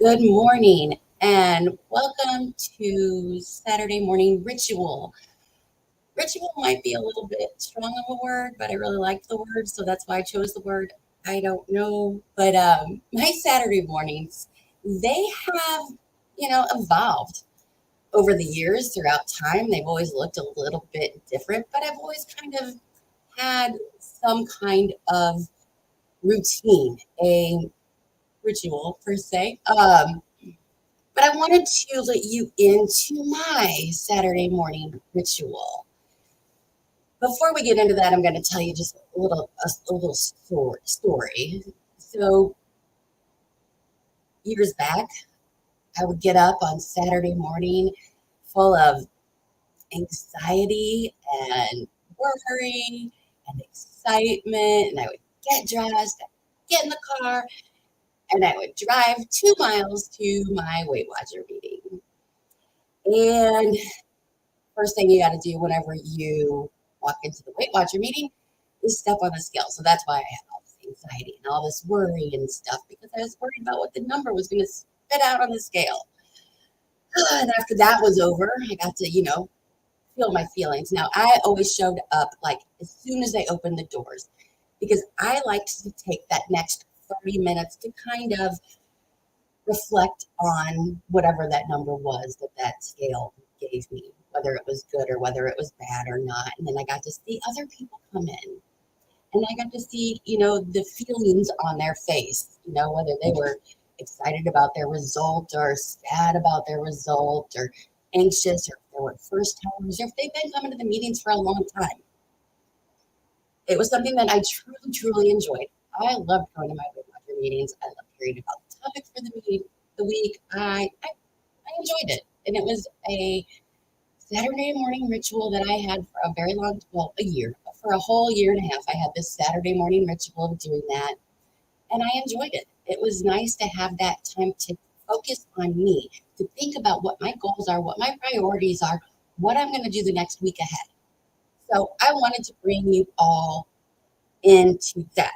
Good morning and welcome to Saturday morning ritual. Ritual might be a little bit strong of a word, but I really like the word, so that's why I chose the word. I don't know, but my Saturday mornings, they have, evolved over the years throughout time. They've always looked a little bit different, but I've always kind of had some kind of routine, a ritual per se. But I wanted to let you into my Saturday morning ritual. Before we get into that, I'm going to tell you just a little story. So years back, I would get up on Saturday morning full of anxiety and worry and excitement, and I would get dressed, get in the car, and I would drive 2 miles to my Weight Watcher meeting. And first thing you got to do whenever you walk into the Weight Watcher meeting is step on the scale. So that's why I had all this anxiety and all this worry and stuff because I was worried about what the number was going to spit out on the scale. And after that was over, I got to, feel my feelings. Now, I always showed up like as soon as they opened the doors because I liked to take that next 30 minutes to kind of reflect on whatever that number was that scale gave me, whether it was good or whether it was bad or not. And then I got to see other people come in and I got to see, the feelings on their face, whether they were excited about their result or sad about their result or anxious or if they were first timers or if they've been coming to the meetings for a long time. It was something that I truly, truly enjoyed. I loved going to my Weight Watcher meetings. I loved hearing about the topics for the week. I enjoyed it. And it was a Saturday morning ritual that I had for a very long, well, a year, for a whole year and a half. I had this Saturday morning ritual of doing that, and I enjoyed it. It was nice to have that time to focus on me, to think about what my goals are, what my priorities are, what I'm going to do the next week ahead. So I wanted to bring you all into that.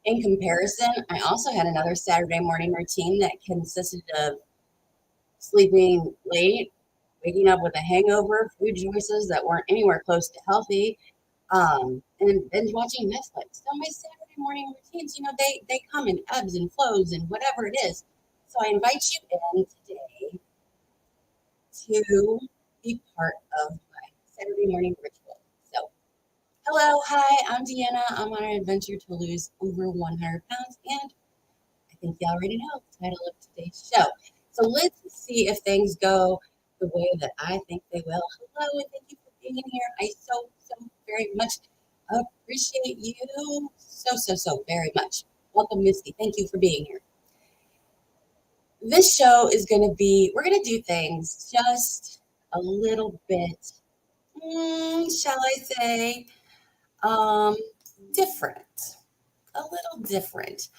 In comparison, I also had another Saturday morning routine that consisted of sleeping late, waking up with a hangover, food choices that weren't anywhere close to healthy, and binge watching Netflix. So my Saturday morning routines, they come in ebbs and flows and whatever it is. So I invite you in today to be part of my Saturday morning ritual. So hello, hi, I'm Deanna. I'm on an adventure to lose over 100 pounds, and I think you already know the title of today's show. So let's see if things go the way that I think they will. Hello, and thank you for being here. I so very much appreciate you so very much. Welcome, Misty. Thank you for being here. This show is going to be, we're going to do things just a little bit, shall I say, um, different. A little different.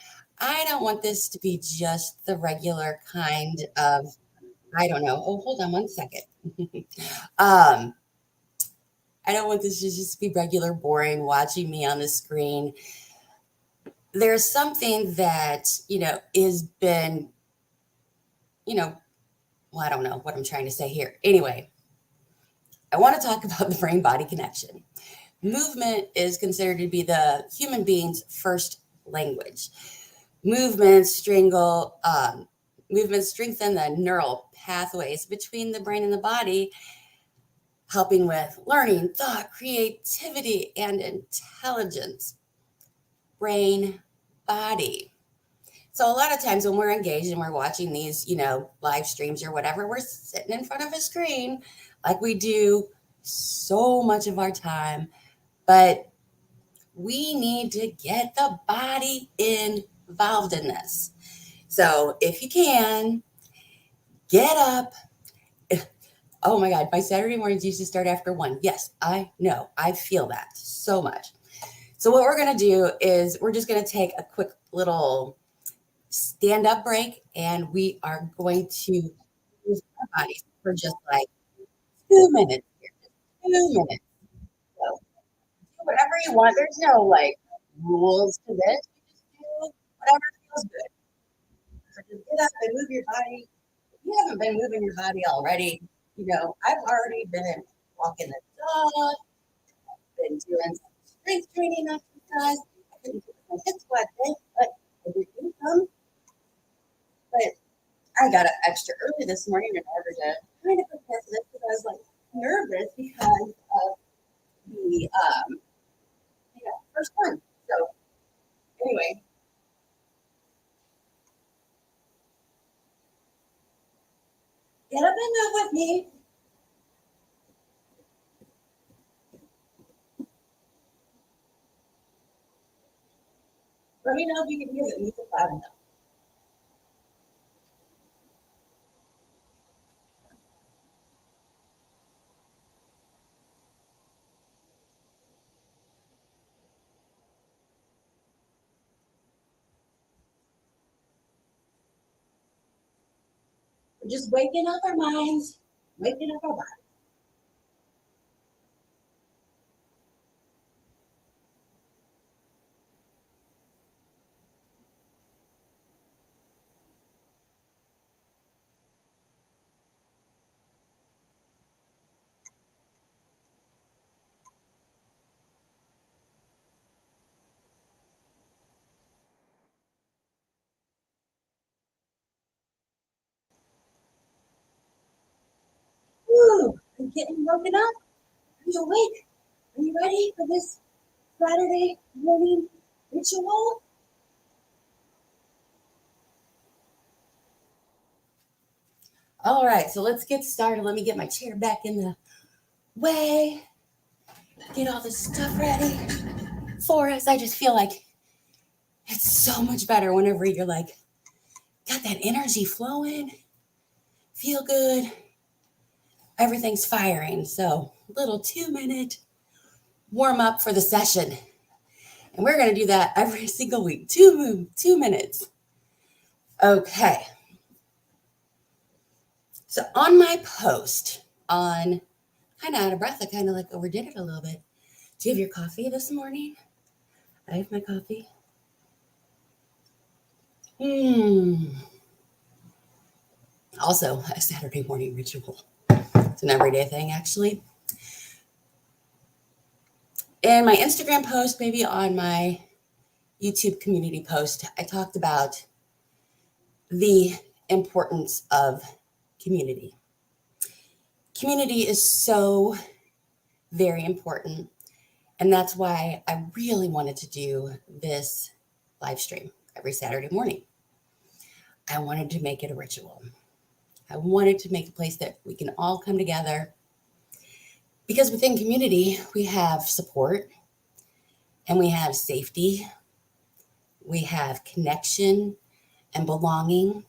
I don't want this to be just the regular kind of, I don't know. Oh, hold on one second. um, I don't want this to just be regular, boring, watching me on the screen. There's something that, has been, you know, well, I don't know what I'm trying to say here. Anyway, I want to talk about the brain body connection. Movement is considered to be the human being's first language. Movements strangle movements strengthen the neural pathways between the brain and the body, helping with learning, thought, creativity, and intelligence. Brain, body. So a lot of times when we're engaged and we're watching these, live streams or whatever, we're sitting in front of a screen like we do so much of our time, but we need to get the body involved in this. So if you can, get up. Oh my God, my Saturday mornings used to start after 1. Yes, I know. I feel that so much. So what we're going to do is we're just going to take a quick little stand up break and we are going to move our bodies for just like 2 minutes here. Just 2 minutes. So do whatever you want. There's no like rules to this. You just do whatever feels good. get up and move your body. If you haven't been moving your body already, I've already been walking the dog, been doing some strength training exercise. I couldn't do my hip squat day, but I did do some. But I got up extra early this morning in order to kind of prepare for this because I was like nervous because of the first one. So anyway, get up and move with me. Let me know if you can hear the music loud enough. We're just waking up our minds, waking up our bodies. Woo! I'm getting woken up. Are you awake? Are you ready for this Saturday morning ritual? All right, so let's get started. Let me get my chair back in the way, get all this stuff ready for us. I just feel like it's so much better whenever you're like, got that energy flowing, feel good, everything's firing. So, little 2-minute warm up for the session. And we're going to do that every single week. 2 minutes. Okay. So on my post on kind of out of breath, I kind of like overdid it a little bit. Do you have your coffee this morning? I have my coffee. Also, a Saturday morning ritual. It's an everyday thing, actually. In my Instagram post, maybe on my YouTube community post, I talked about the importance of community. Community is so very important. And that's why I really wanted to do this live stream every Saturday morning. I wanted to make it a ritual. I wanted to make a place that we can all come together because within community, we have support and we have safety. We have connection and belonging.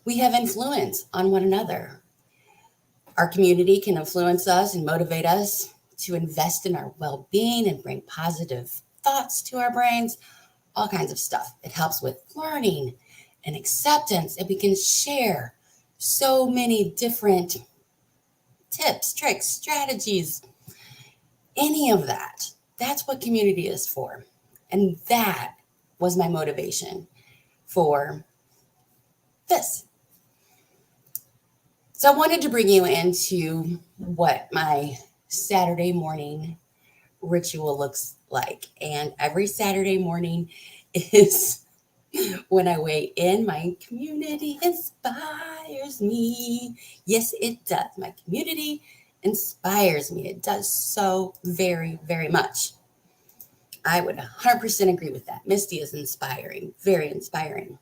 We have influence on one another. Our community can influence us and motivate us to invest in our well-being and bring positive thoughts to our brains, all kinds of stuff. It helps with learning and acceptance, and we can share so many different tips, tricks, strategies, any of that. That's what community is for. And that was my motivation for this. So I wanted to bring you into what my Saturday morning ritual looks like. And every Saturday morning is when I weigh in. My community inspires me. Yes, it does. My community inspires me. It does so very, very much. I would 100% agree with that. Misty is inspiring, very inspiring.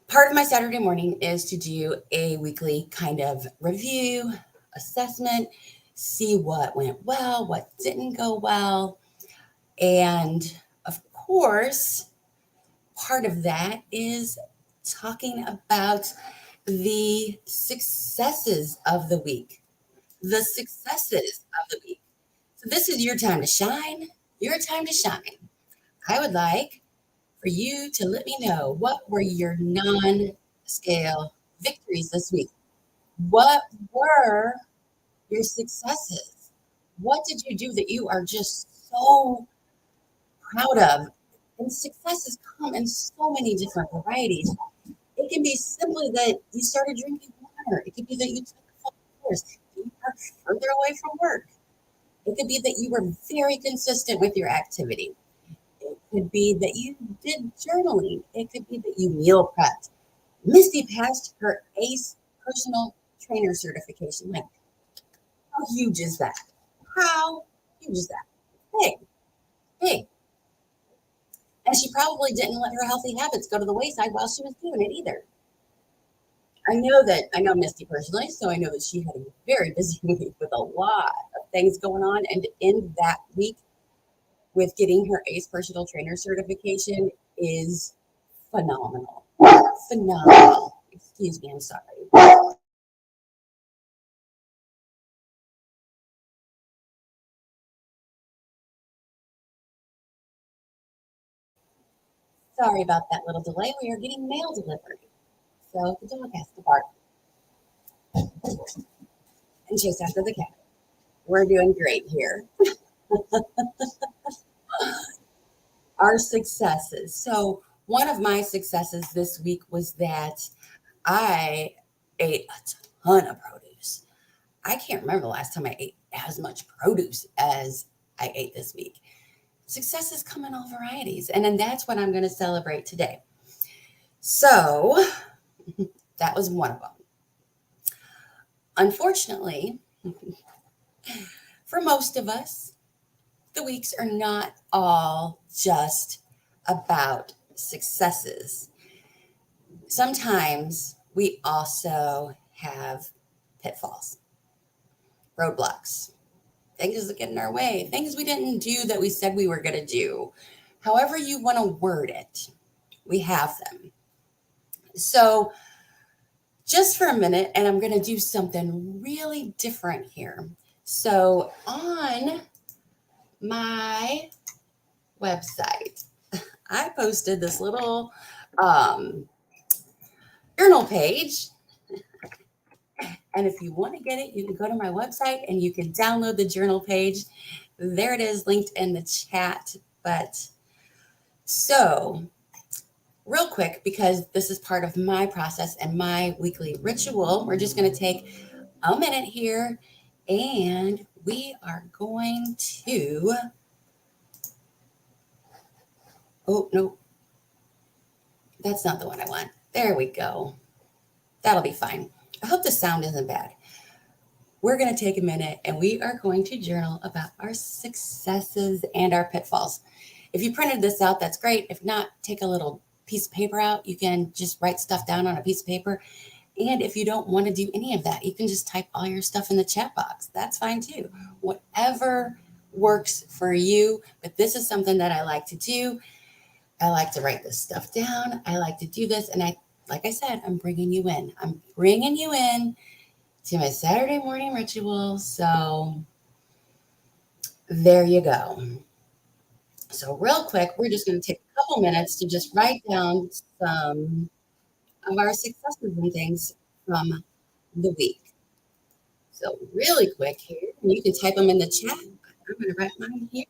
Part of my Saturday morning is to do a weekly kind of review, assessment, see what went well, what didn't go well. And of course, part of that is talking about the successes of the week. The successes of the week. So this is your time to shine. Your time to shine. I would like for you to let me know what were your non-scale victories this week. What were your successes? What did you do that you are just so proud of And successes come in so many different varieties. It can be simply that you started drinking water. It could be that you took a course. You are further away from work. It could be that you were very consistent with your activity. It could be that you did journaling. It could be that you meal prepped. Misty passed her ACE personal trainer certification. Like, how huge is that? How huge is that? Big, big. And she probably didn't let her healthy habits go to the wayside while she was doing it either. I know Misty personally, so I know that she had a very busy week with a lot of things going on. And in that week, with getting her ACE personal trainer certification is phenomenal. Phenomenal. Excuse me, I'm sorry. Sorry about that little delay. We are getting mail delivery. So the dog has to bark and chase after the cat. We're doing great here. Our successes. So, one of my successes this week was that I ate a ton of produce. I can't remember the last time I ate as much produce as I ate this week. Successes come in all varieties, and then that's what I'm going to celebrate today. So, that was one of them. Unfortunately, for most of us, the weeks are not all just about successes. Sometimes we also have pitfalls, roadblocks, things that get in our way, things we didn't do that we said we were going to do. However, you want to word it, we have them. So, just for a minute, and I'm going to do something really different here. So, on my website, I posted this little um, journal page. And if you want to get it, you can go to my website and you can download the journal page. There it is, linked in the chat. But so, real quick, because this is part of my process and my weekly ritual, we're just going to take a minute here and we are going to. Oh, no, that's not the one I want. There we go. That'll be fine. I hope the sound isn't bad. We're going to take a minute and we are going to journal about our successes and our pitfalls. If you printed this out, that's great. If not, take a little piece of paper out. You can just write stuff down on a piece of paper. And if you don't want to do any of that, you can just type all your stuff in the chat box. That's fine too. Whatever works for you. But this is something that I like to do. I like to write this stuff down. I like to do this. And like I said, I'm bringing you in. I'm bringing you in to my Saturday morning ritual. So there you go. So real quick, we're just going to take a couple minutes to just write down some of our successes and things from the week. So really quick here, and you can type them in the chat. I'm going to write mine here.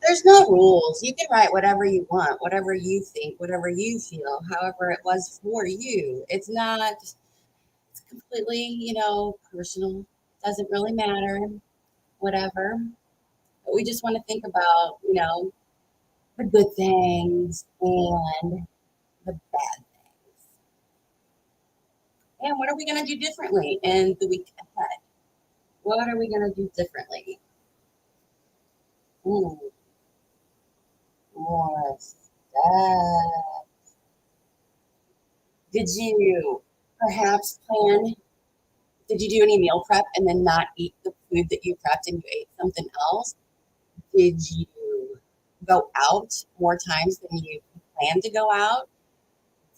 There's no rules. You can write whatever you want, whatever you think, whatever you feel, however it was for you. It's completely, personal. Doesn't really matter, whatever. But we just want to think about, the good things and the bad things. And what are we going to do differently in the week ahead? What are we going to do differently? Ooh, more stuff. Did you perhaps plan? Did you do any meal prep and then not eat the food that you prepped and you ate something else? Did you go out more times than you planned to go out?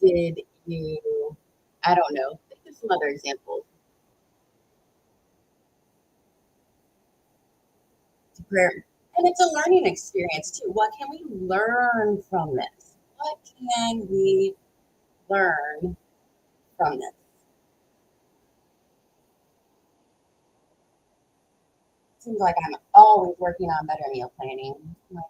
Did you, I don't know, think of some other examples. To prayer. And it's a learning experience too. What can we learn from this? What can we learn from this? Seems like I'm always working on better meal planning. Like,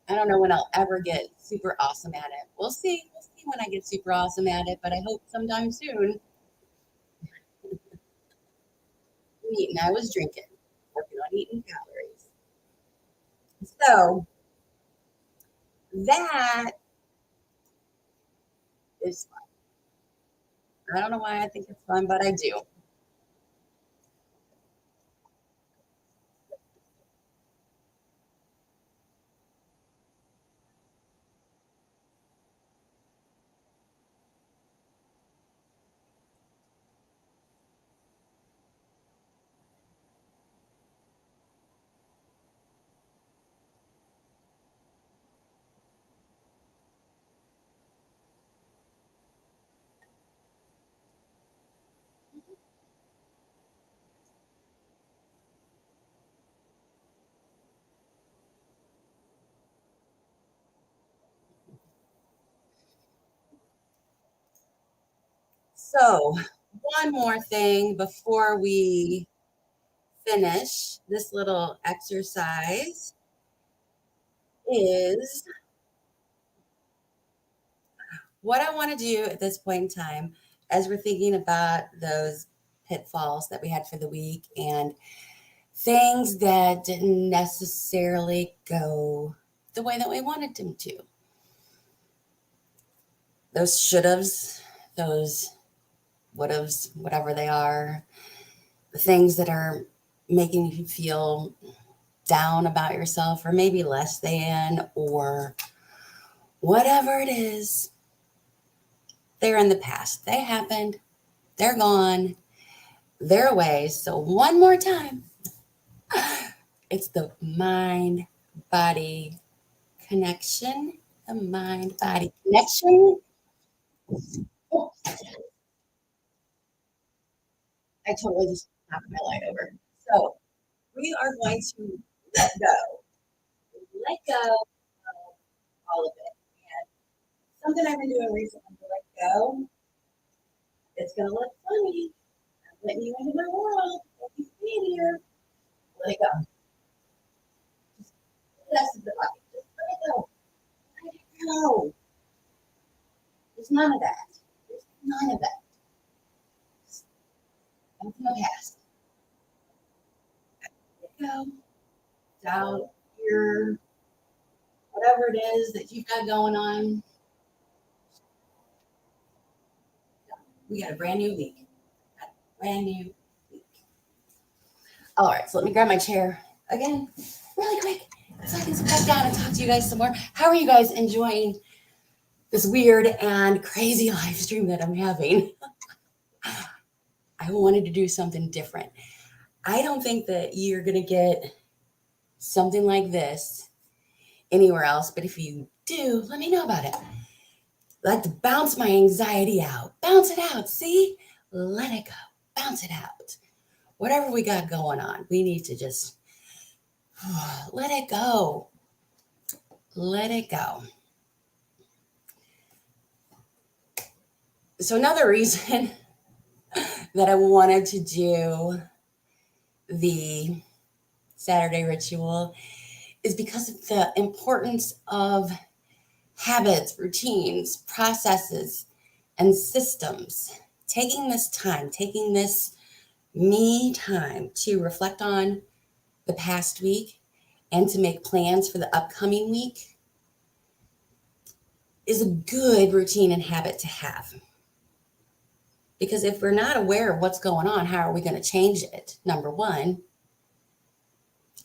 I don't know when I'll ever get super awesome at it. We'll see. We'll see when I get super awesome at it, but I hope sometime soon. Eating, I was drinking, working on eating calories. So that is fun. I don't know why I think it's fun, but I do. So, one more thing before we finish this little exercise is what I want to do at this point in time as we're thinking about those pitfalls that we had for the week and things that didn't necessarily go the way that we wanted them to. Those should haves, those would haves, whatever they are, the things that are making you feel down about yourself or maybe less than or whatever it is, they're in the past. They happened, they're gone, they're away. So, one more time, it's the mind body connection. The mind body connection. Oh, I totally just knocked my light over. So, we are going to let go, let go of all of it. And something I've been doing recently to let go, it's going to look funny. I'm letting you into my world. Let you be here. Let it go. That's the bucket. Just let it go. Let it go. There's none of that. There's none of that. That's in the past. Let it go. Doubt, fear, whatever it is that you've got going on. We got a brand new week. Got a brand new week. All right, so let me grab my chair again, really quick, so I can sit back down and talk to you guys some more. How are you guys enjoying this weird and crazy live stream that I'm having? I wanted to do something different. I don't think that you're going to get something like this anywhere else, but if you do, let me know about it. I like to bounce my anxiety out. Bounce it out. See? Let it go. Bounce it out. Whatever we got going on, we need to just let it go. Let it go. So, another reason that I wanted to do the Saturday ritual is because of the importance of habits, routines, processes, and systems. Taking this time, taking this me time to reflect on the past week and to make plans for the upcoming week is a good routine and habit to have. Because if we're not aware of what's going on, how are we going to change it? Number one.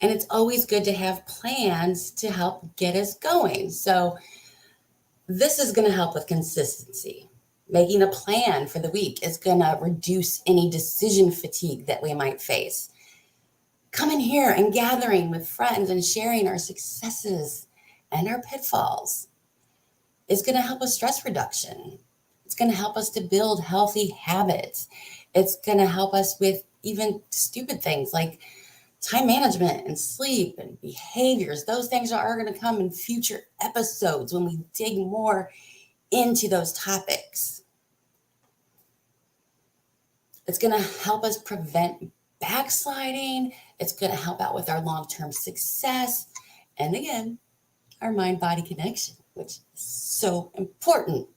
And it's always good to have plans to help get us going. So, this is going to help with consistency. Making a plan for the week is going to reduce any decision fatigue that we might face. Coming here and gathering with friends and sharing our successes and our pitfalls is going to help with stress reduction. It's going to help us to build healthy habits. It's going to help us with even stupid things like time management and sleep and behaviors. Those things are going to come in future episodes when we dig more into those topics. It's going to help us prevent backsliding. It's going to help out with our long-term success. And again, our mind-body connection, which is so important.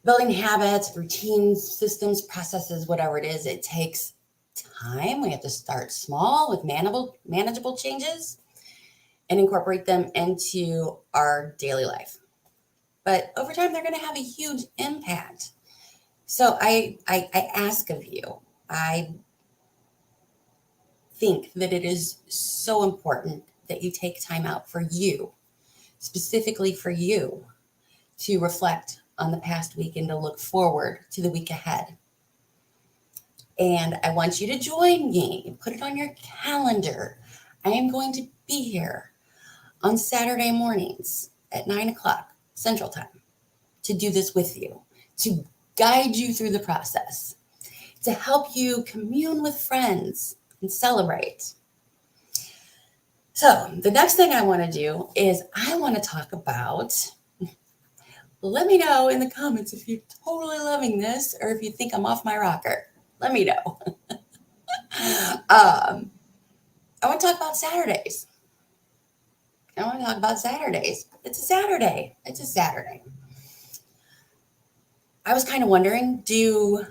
Building habits, routines, systems, processes, whatever it is, it takes time. We have to start small with manageable changes and incorporate them into our daily life. But over time, they're going to have a huge impact. So I ask of you, I think that it is so important that you take time out for you, specifically for you, to reflect on the past week and to look forward to the week ahead. And I want you to join me, put it on your calendar. I am going to be here on Saturday mornings at 9 o'clock Central Time to do this with you, to guide you through the process, to help you commune with friends and celebrate. So the next thing I want to do is I want to talk about, let me know in the comments if you're totally loving this or if you think I'm off my rocker. Let me know. I want to talk about Saturdays. It's a Saturday. I was kind of wondering, do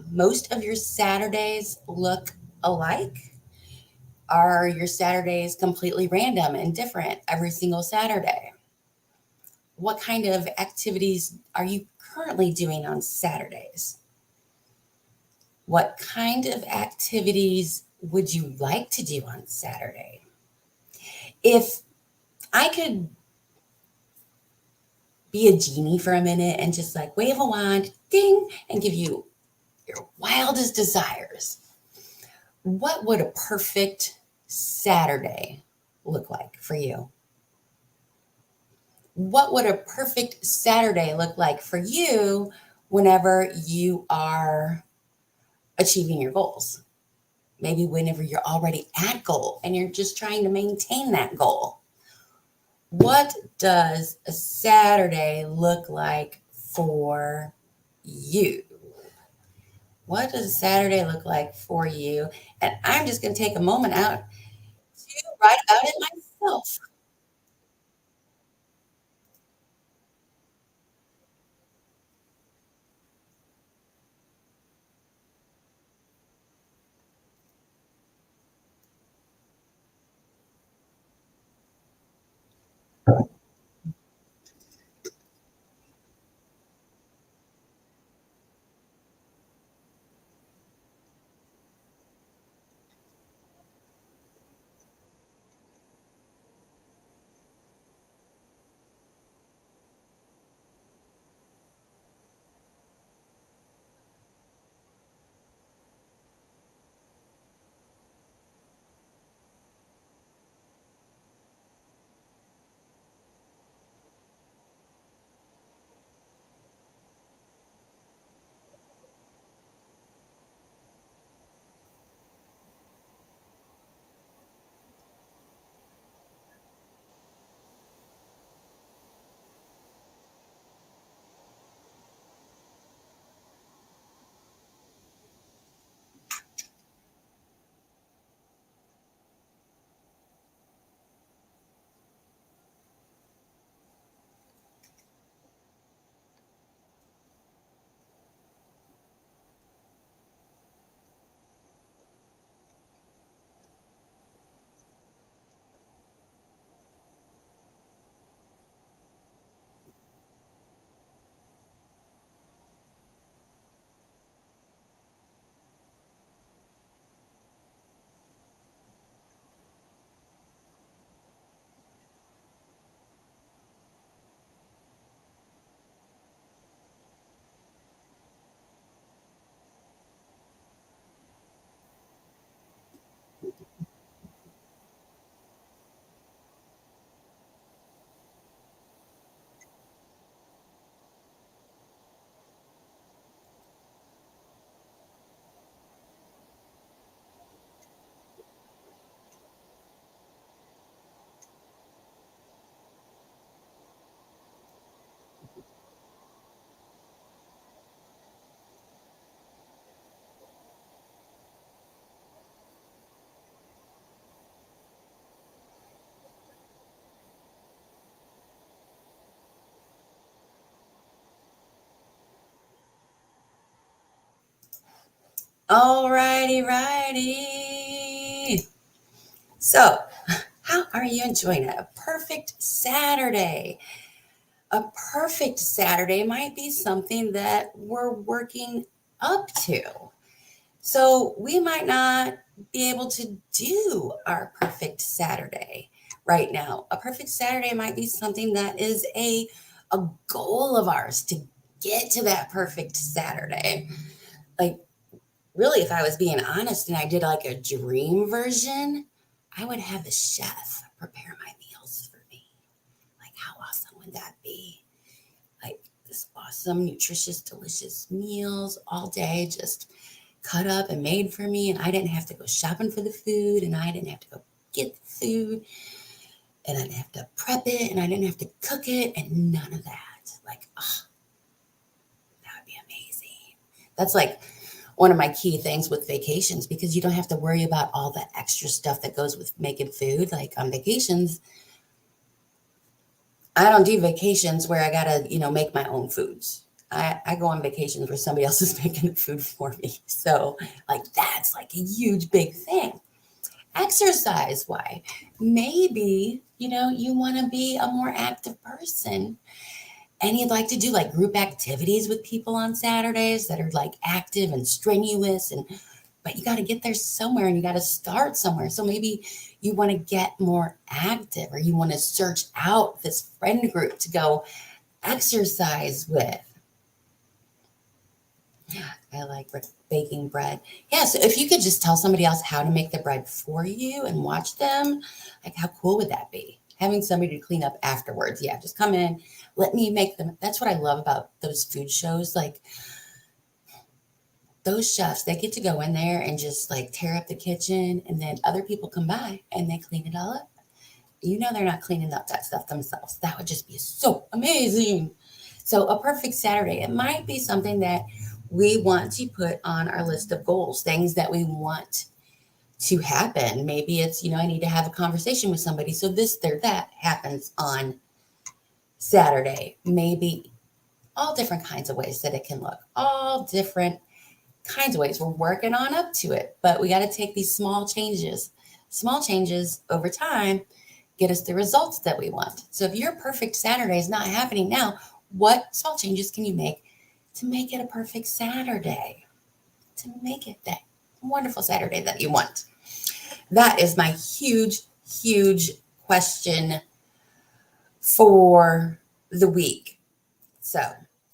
most of your Saturdays look alike? Are your Saturdays completely random and different every single Saturday? What kind of activities are you currently doing on Saturdays? What kind of activities would you like to do on Saturday? If I could be a genie for a minute and just like wave a wand, ding, and give you your wildest desires, what would a perfect Saturday look like for you? What would a perfect Saturday look like for you whenever you are achieving your goals? Maybe whenever you're already at goal and you're just trying to maintain that goal. What does a Saturday look like for you? What does a Saturday look like for you? And I'm just going to take a moment out to write about it myself. All righty, righty. So, how are you enjoying it? A perfect Saturday. A perfect Saturday might be something that we're working up to. So, we might not be able to do our perfect Saturday right now. A perfect Saturday might be something that is a goal of ours to get to that perfect Saturday. Like, really, if I was being honest and I did like a dream version, I would have the chef prepare my meals for me. Like, how awesome would that be? Like, this awesome, nutritious, delicious meals all day, just cut up and made for me. And I didn't have to go shopping for the food, and I didn't have to go get the food, and I didn't have to prep it, and I didn't have to cook it, and none of that. Like, oh, that would be amazing. That's like one of my key things with vacations, because you don't have to worry about all the extra stuff that goes with making food. Like on vacations, I don't do vacations where I gotta, make my own foods. I go on vacations where somebody else is making the food for me. So like that's like a huge big thing. Exercise why? Maybe, you want to be a more active person and you'd like to do like group activities with people on Saturdays that are like active and strenuous, and but you got to get there somewhere and you got to start somewhere. So maybe you want to get more active, or you want to search out this friend group to go exercise with. I like baking bread. Yeah, so if you could just tell somebody else how to make the bread for you and watch them, like how cool would that be? Having somebody to clean up afterwards. Yeah, just come in, let me make them. That's what I love about those food shows. Like those chefs, they get to go in there and just like tear up the kitchen, and then other people come by and they clean it all up. They're not cleaning up that stuff themselves. That would just be so amazing. So, a perfect Saturday, it might be something that we want to put on our list of goals, things that we want to happen. Maybe it's, I need to have a conversation with somebody. So, this, there, that happens on Saturday. Maybe all different kinds of ways that it can look, all different kinds of ways. We're working on up to it, but we got to take these small changes. Small changes over time get us the results that we want. So if your perfect Saturday is not happening now, what small changes can you make to make it a perfect Saturday? To make it that wonderful Saturday that you want? That is my huge, huge question for the week. So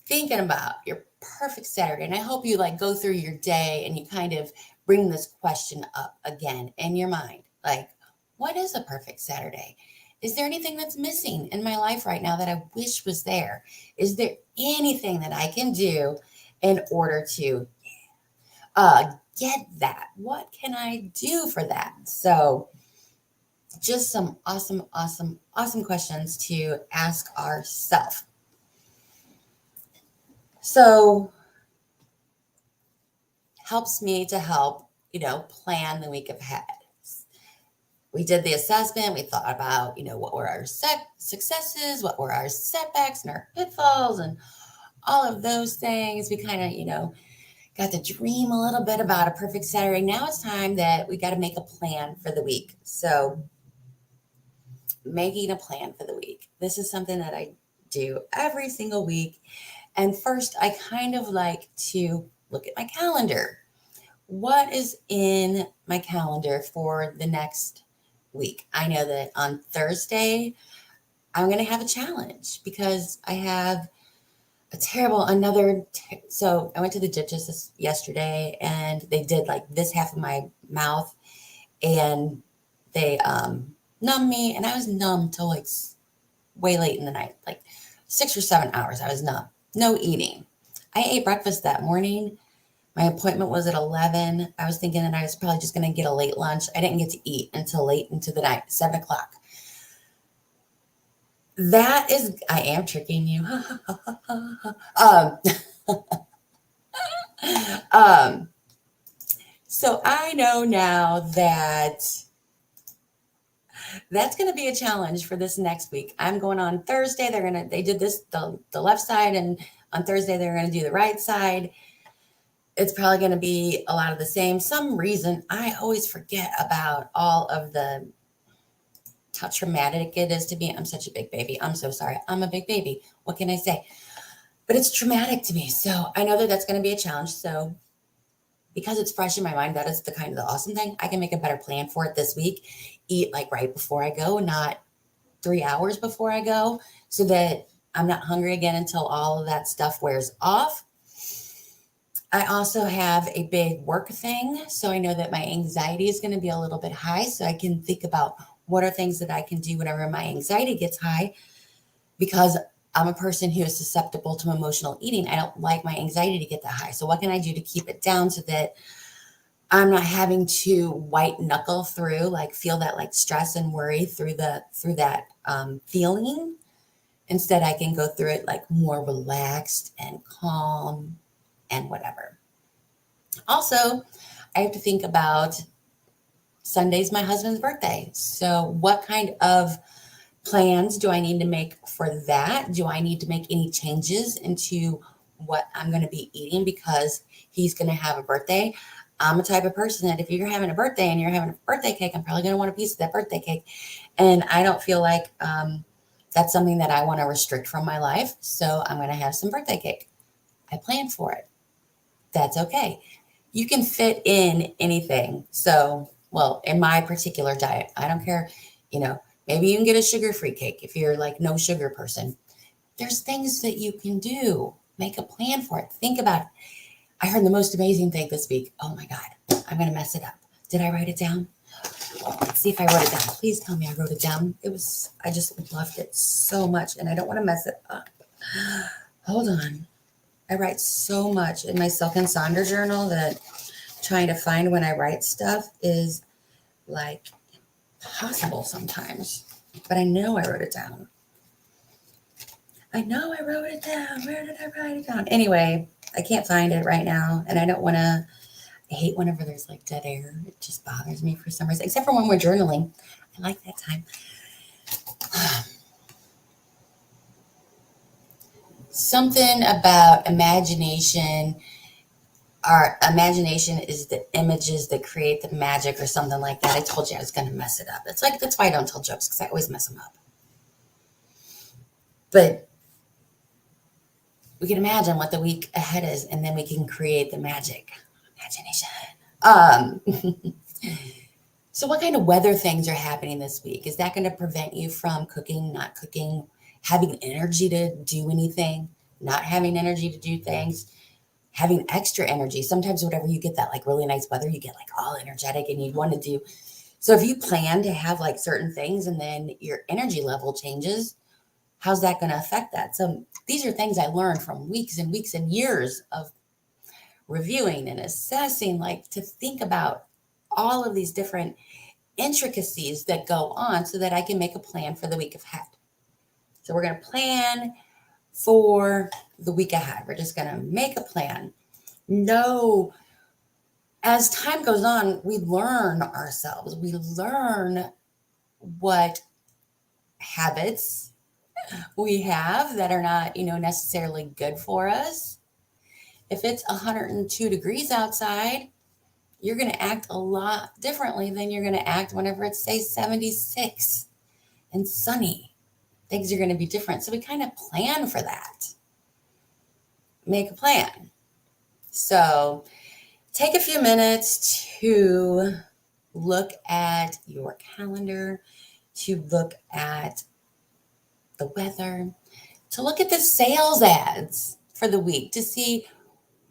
thinking about your perfect Saturday, and I hope you like go through your day and you kind of bring this question up again in your mind. Like, what is a perfect Saturday? Is there anything that's missing in my life right now that I wish was there? Is there anything that I can do in order to get that? What can I do for that? So, just some awesome, awesome, awesome questions to ask ourselves. So, helps me to help, plan the week ahead. We did the assessment. We thought about, what were our successes, what were our setbacks and our pitfalls and all of those things. We kind of, got to dream a little bit about a perfect Saturday. Now it's time that we got to make a plan for the week. So making a plan for the week. This is something that I do every single week. And first, I kind of like to look at my calendar. What is in my calendar for the next week? I know that on Thursday, I'm going to have a challenge because I have a terrible, so I went to the dentist yesterday and they did like this half of my mouth, and they numbed me, and I was numb till like way late in the night, like 6 or 7 hours. I was numb, no eating. I ate breakfast that morning. My appointment was at 11. I was thinking that I was probably just going to get a late lunch. I didn't get to eat until late into the night, 7 o'clock. I am tricking you. So I know now that that's going to be a challenge for this next week. I'm going on Thursday. They did this, the left side, and on Thursday, they're going to do the right side. It's probably going to be a lot of the same. Some reason I always forget about all of the how traumatic it is to me. I'm such a big baby. I'm so sorry. I'm a big baby. What can I say? But it's traumatic to me. So I know that that's going to be a challenge. So because it's fresh in my mind, that is the kind of the awesome thing. I can make a better plan for it this week. Eat like right before I go, not 3 hours before I go, so that I'm not hungry again until all of that stuff wears off. I also have a big work thing. So I know that my anxiety is going to be a little bit high. So I can think about what are things that I can do whenever my anxiety gets high, because I'm a person who is susceptible to emotional eating. I don't like my anxiety to get that high. So what can I do to keep it down so that I'm not having to white knuckle through, like feel that like stress and worry through that feeling. Instead, I can go through it like more relaxed and calm and whatever. Also, I have to think about Sunday's my husband's birthday. So, what kind of plans do I need to make for that? Do I need to make any changes into what I'm going to be eating because he's going to have a birthday? I'm a type of person that if you're having a birthday and you're having a birthday cake, I'm probably going to want a piece of that birthday cake. And I don't feel like that's something that I want to restrict from my life. So I'm going to have some birthday cake. I planned for it. That's okay. You can fit in anything. So, well, in my particular diet, I don't care, you know, maybe you can get a sugar-free cake if you're like no sugar person. There's things that you can do. Make a plan for it. Think about it. I heard the most amazing thing this week. Oh my God, I'm going to mess it up. Did I write it down? Let's see if I wrote it down. Please tell me I wrote it down. I just loved it so much and I don't want to mess it up. Hold on. I write so much in my Silk and Sonder journal that trying to find when I write stuff is like possible sometimes. But I know I wrote it down. I know I wrote it down. Where did I write it down? Anyway, I can't find it right now. And I don't want to, I hate whenever there's like dead air. It just bothers me for some reason, except for when we're journaling. I like that time. Something about imagination. Our imagination is the images that create the magic or something like that. I told you I was going to mess it up. It's like, that's why I don't tell jokes, because I always mess them up. But we can imagine what the week ahead is, and then we can create the magic. Imagination. So what kind of weather things are happening this week? Is that going to prevent you from cooking, not cooking, having energy to do anything, not having energy to do things, having extra energy? Sometimes whenever you get that like really nice weather, you get like all energetic and you want to do. So if you plan to have like certain things and then your energy level changes, how's that going to affect that? So these are things I learned from weeks and weeks and years of reviewing and assessing, like to think about all of these different intricacies that go on so that I can make a plan for the week ahead. So we're going to plan for the week ahead. We're just going to make a plan. No, as time goes on, we learn ourselves. We learn what habits we have that are not, necessarily good for us. If it's 102 degrees outside, you're going to act a lot differently than you're going to act whenever it's, say, 76 and sunny. Things are going to be different. So we kind of plan for that. Make a plan. So take a few minutes to look at your calendar, to look at the weather, to look at the sales ads for the week, to see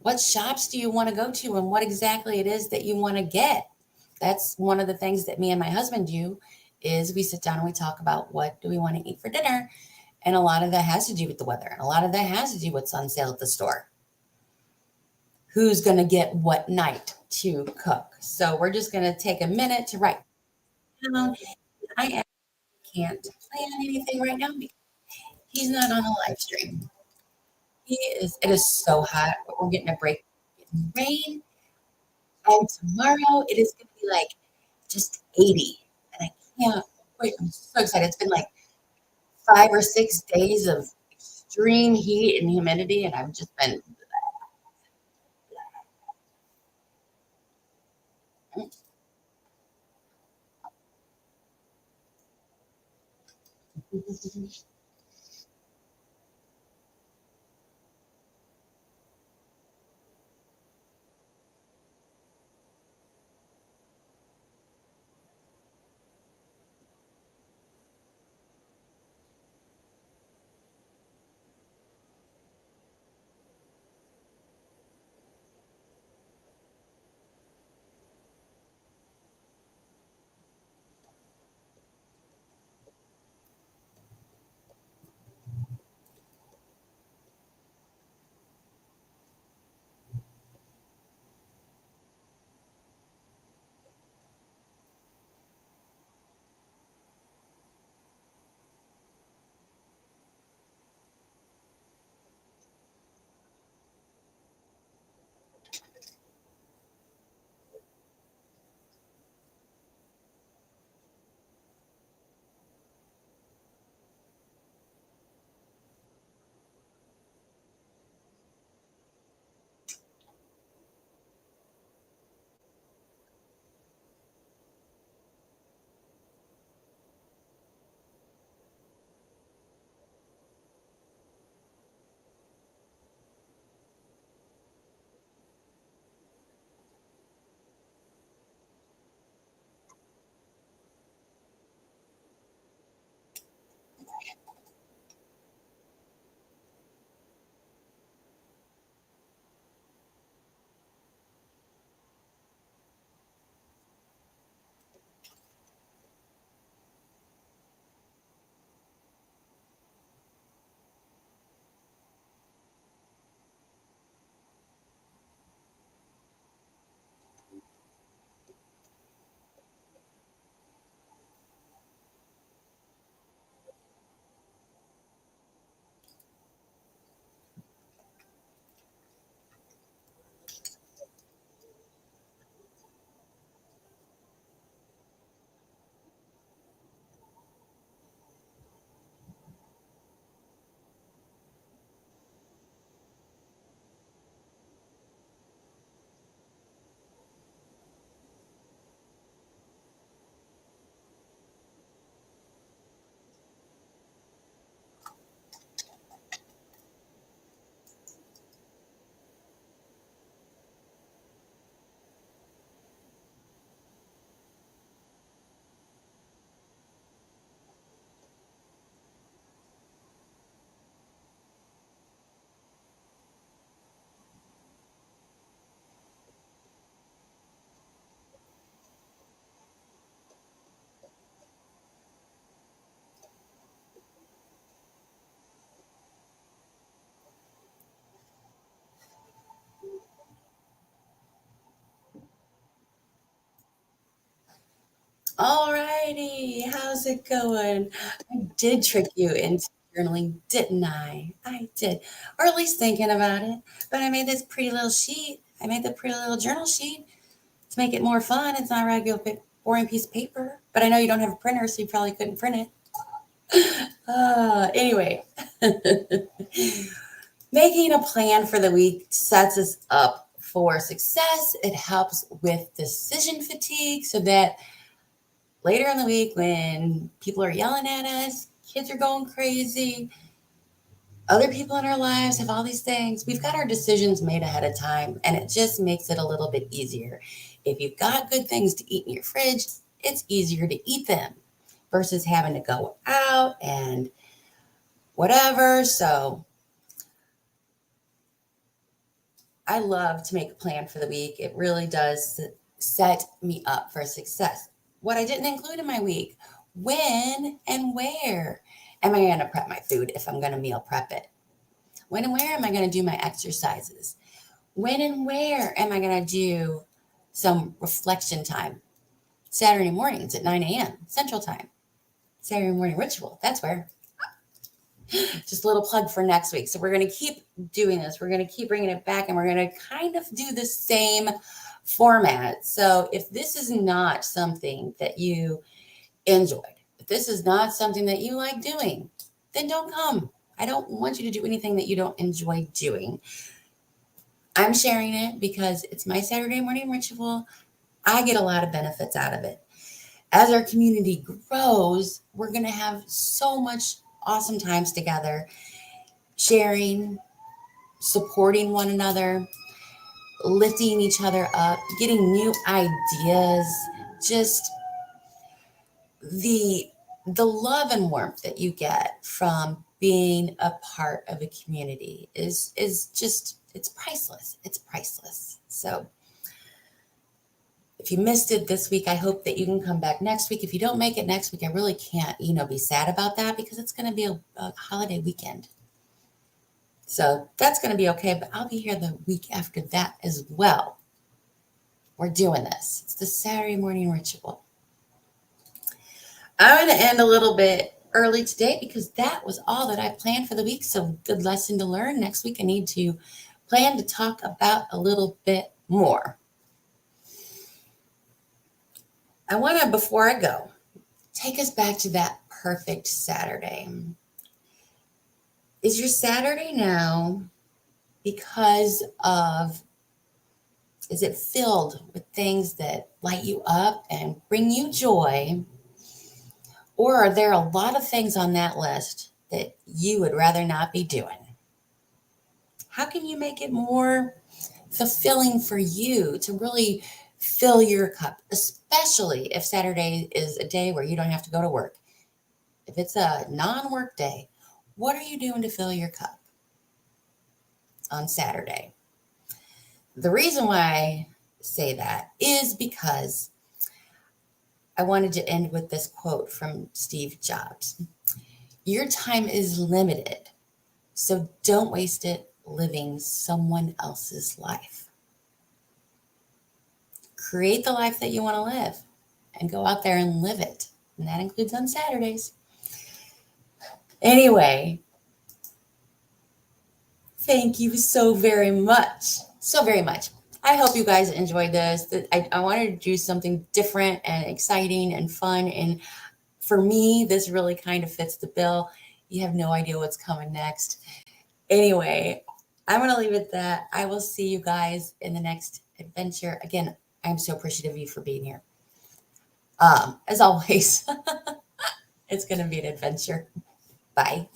what shops do you want to go to and what exactly it is that you want to get. That's one of the things that me and my husband do is we sit down and we talk about what do we want to eat for dinner. And a lot of that has to do with the weather. And a lot of that has to do with what's on sale at the store. Who's going to get what night to cook. So we're just going to take a minute to write down. I can't plan anything right now because he's not on a live stream. It is so hot, but we're getting a break in rain. And tomorrow it is going to be like just 80. And I can't wait. I'm so excited. It's been like 5 or 6 days of extreme heat and humidity. And I've just been, All righty, how's it going? I did trick you into journaling, didn't I? I did, or at least thinking about it. But I made this pretty little sheet. I made the pretty little journal sheet to make it more fun. It's not a regular boring piece of paper. But I know you don't have a printer, so you probably couldn't print it. Anyway, making a plan for the week sets us up for success. It helps with decision fatigue so that later in the week when people are yelling at us, kids are going crazy, other people in our lives have all these things, we've got our decisions made ahead of time and it just makes it a little bit easier. If you've got good things to eat in your fridge, it's easier to eat them versus having to go out and whatever. So I love to make a plan for the week. It really does set me up for success. What I didn't include in my week: when and where am I going to prep my food if I'm going to meal prep it? When and where am I going to do my exercises? When and where am I going to do some reflection time? Saturday mornings at 9 a.m. Central Time. Saturday morning ritual. That's where. Just a little plug for next week. So we're going to keep doing this. We're going to keep bringing it back and we're going to kind of do the same format. So if this is not something that you enjoyed, if this is not something that you like doing, then don't come. I don't want you to do anything that you don't enjoy doing. I'm sharing it because it's my Saturday morning ritual. I get a lot of benefits out of it. As our community grows, we're going to have so much awesome times together, sharing, supporting one another, lifting each other up, getting new ideas, just the the love and warmth that you get from being a part of a community is just it's priceless. It's priceless. So if you missed it this week, I hope that you can come back next week. If you don't make it next week, I really can't, be sad about that because it's going to be a holiday weekend. So that's going to be okay, but I'll be here the week after that as well. We're doing this. It's the Saturday morning ritual. I'm going to end a little bit early today because that was all that I planned for the week. So good lesson to learn. Next week, I need to plan to talk about a little bit more. I want to, before I go, take us back to that perfect Saturday. Is your Saturday now is it filled with things that light you up and bring you joy? Or are there a lot of things on that list that you would rather not be doing? How can you make it more fulfilling for you to really fill your cup, especially if Saturday is a day where you don't have to go to work? If it's a non-work day, what are you doing to fill your cup on Saturday? The reason why I say that is because I wanted to end with this quote from Steve Jobs. Your time is limited, so don't waste it living someone else's life. Create the life that you want to live and go out there and live it. And that includes on Saturdays. Anyway, thank you so very much. So very much. I hope you guys enjoyed this. I wanted to do something different and exciting and fun. And for me, this really kind of fits the bill. You have no idea what's coming next. Anyway, I'm going to leave it at that. I will see you guys in the next adventure. Again, I'm so appreciative of you for being here. As always, it's going to be an adventure. Bye.